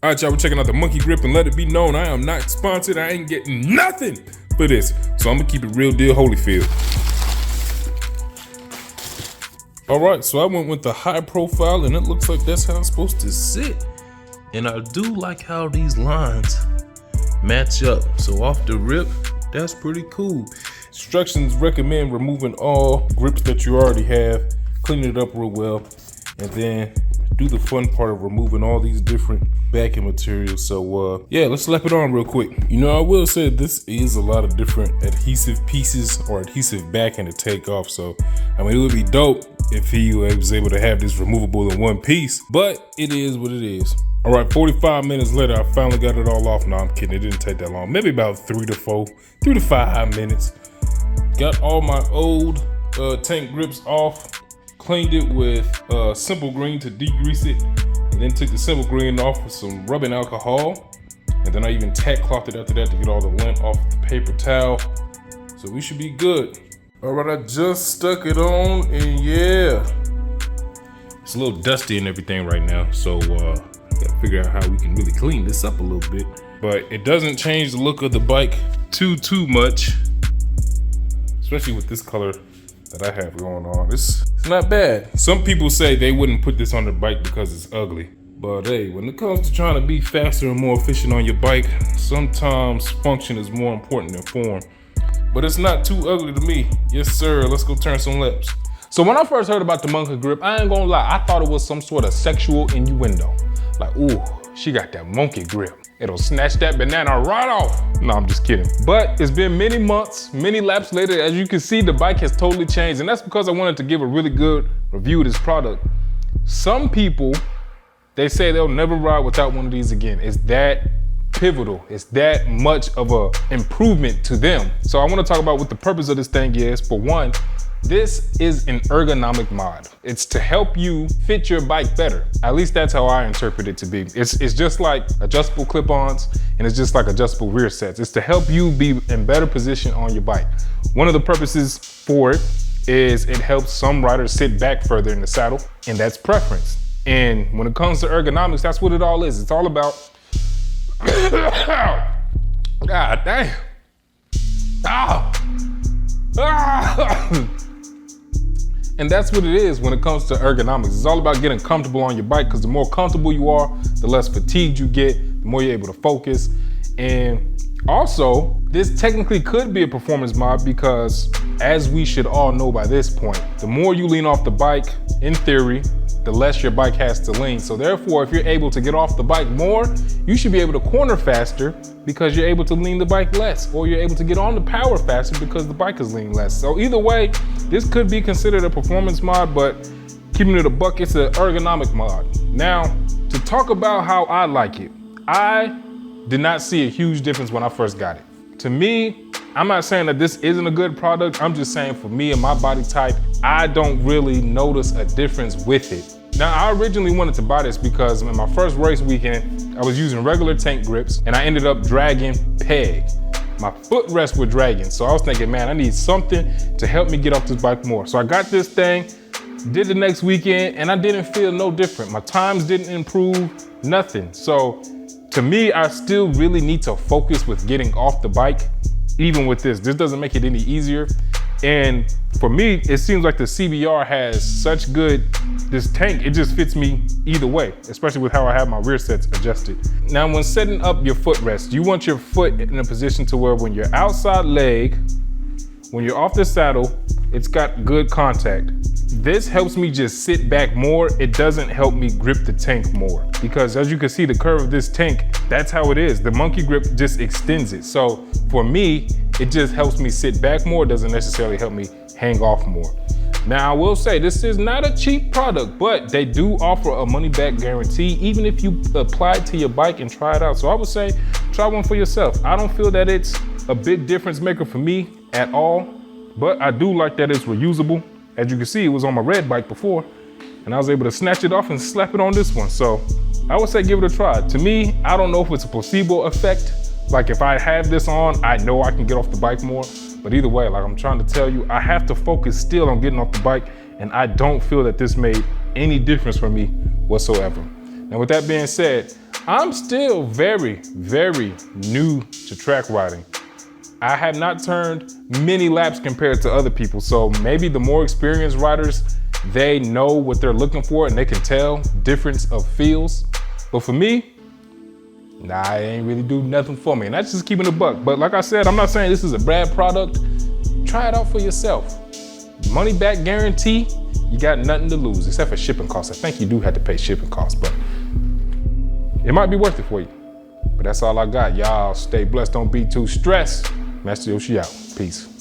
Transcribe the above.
All right, y'all, we're checking out the Monkey Grip, and let it be known, I am not sponsored. I ain't getting nothing for this. So I'm gonna keep it real deal Holyfield. All right, so I went with the high profile, and it looks like that's how it's supposed to sit. And I do like how these lines match up. So off the rip, that's pretty cool. Instructions recommend removing all grips that you already have, cleaning it up real well, and then do the fun part of removing all these different backing materials. So yeah, let's slap it on real quick. You know, I will say this is a lot of different adhesive pieces or adhesive backing to take off. So I mean, it would be dope if he was able to have this removable in one piece, but it is what it is. All right, 45 minutes later, I finally got it all off. No, I'm kidding, it didn't take that long. Maybe about 3 to 5 minutes. Got all my old tank grips off, cleaned it with simple green to degrease it, and then took the simple green off with some rubbing alcohol. And then I even tack clothed it after that to get all the lint off the paper towel. So we should be good. All right, I just stuck it on, and yeah, it's a little dusty and everything right now. So gotta figure out how we can really clean this up a little bit. But it doesn't change the look of the bike too much, especially with this color that I have going on. It's not bad. Some people say they wouldn't put this on their bike because it's ugly. But hey, when it comes to trying to be faster and more efficient on your bike, sometimes function is more important than form. But it's not too ugly to me. Yes, sir. Let's go turn some laps. So when I first heard about the Monkey Grip, I ain't gonna lie, I thought it was some sort of sexual innuendo. Like, ooh, she got that monkey grip. It'll snatch that banana right off. No, I'm just kidding. But it's been many months, many laps later. As you can see, the bike has totally changed. And that's because I wanted to give a really good review of this product. Some people, they say they'll never ride without one of these again. It's that pivotal. It's that much of a improvement to them. So I want to talk about what the purpose of this thing is. For one, this is an ergonomic mod. It's to help you fit your bike better. At least that's how I interpret it to be. It's just like adjustable clip-ons, and it's just like adjustable rear sets. It's to help you be in better position on your bike. One of the purposes for it is it helps some riders sit back further in the saddle, and that's preference. And when it comes to ergonomics, that's what it all is. It's all about, God damn. And that's what it is when it comes to ergonomics. It's all about getting comfortable on your bike, because the more comfortable you are, the less fatigued you get, the more you're able to focus. And also, this technically could be a performance mod because, as we should all know by this point, the more you lean off the bike, in theory, the less your bike has to lean. So therefore, if you're able to get off the bike more, you should be able to corner faster because you're able to lean the bike less, or you're able to get on the power faster because the bike is leaning less. So either way, this could be considered a performance mod, but keeping it a buck, it's an ergonomic mod. Now, to talk about how I like it, I did not see a huge difference when I first got it. To me, I'm not saying that this isn't a good product. I'm just saying for me and my body type, I don't really notice a difference with it. Now, I originally wanted to buy this because in my first race weekend, I was using regular tank grips and I ended up dragging peg. My footrests were dragging. So I was thinking, man, I need something to help me get off this bike more. So I got this thing, did the next weekend, and I didn't feel no different. My times didn't improve, nothing. So to me, I still really need to focus with getting off the bike. Even with this doesn't make it any easier. And for me, it seems like the CBR has such this tank, it just fits me either way, especially with how I have my rear sets adjusted. Now, when setting up your footrest, you want your foot in a position to where when your outside leg, when you're off the saddle, it's got good contact. This helps me just sit back more. It doesn't help me grip the tank more, because as you can see, the curve of this tank, that's how it is. The Monkey Grip just extends it. So for me, it just helps me sit back more. It doesn't necessarily help me hang off more. Now, I will say this is not a cheap product, but they do offer a money-back guarantee, even if you apply it to your bike and try it out. So I would say, try one for yourself. I don't feel that it's a big difference maker for me at all, but I do like that it's reusable. As you can see, it was on my red bike before, and I was able to snatch it off and slap it on this one. So I would say give it a try. To me, I don't know if it's a placebo effect. Like if I have this on, I know I can get off the bike more. But either way, like I'm trying to tell you, I have to focus still on getting off the bike, and I don't feel that this made any difference for me whatsoever. Now with that being said, I'm still very, very new to track riding. I have not turned many laps compared to other people. So maybe the more experienced riders, they know what they're looking for and they can tell difference of feels. But for me, nah, it ain't really do nothing for me. And that's just keeping it a buck. But like I said, I'm not saying this is a bad product. Try it out for yourself. Money back guarantee, you got nothing to lose except for shipping costs. I think you do have to pay shipping costs, but it might be worth it for you. But that's all I got. Y'all stay blessed, don't be too stressed. Master Yoshi out. Peace.